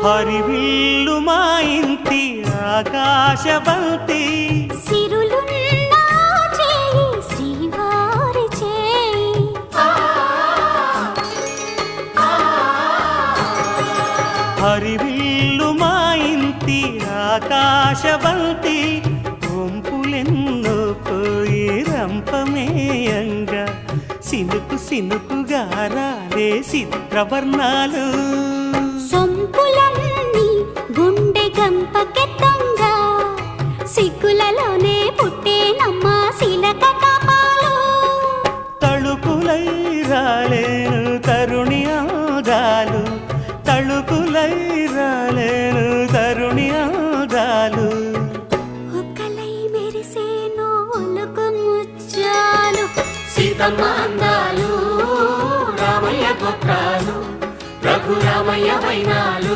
హరివిల్లు మా ఇంటి ఆకాశబంతి సిరులున్న చేయి శ్రీవారి చేయి హరివిల్లు మా ఇంటి ఆకాశబంతి వంపులెన్నో పోయి రంపమేయంగా సినుకు సినుకుగా రాలే చిత్రవర్ణాలు సొంపులన్నీ గుండె గంపకెత్తంగా సిగ్గులలోనే పుట్టేనమ్మ శిలక కపాలు తళుకులై రాలేను తరుణి ఆదాలు తళుకులై రాలేను తరుణి ఆదాలు ఒక్కలై మెరిసేను ఒలుకు ముచ్చాలు సీతమ్మ అందాలు రామయ్య గోత్రాలు రఘురామయ్య వైనాలు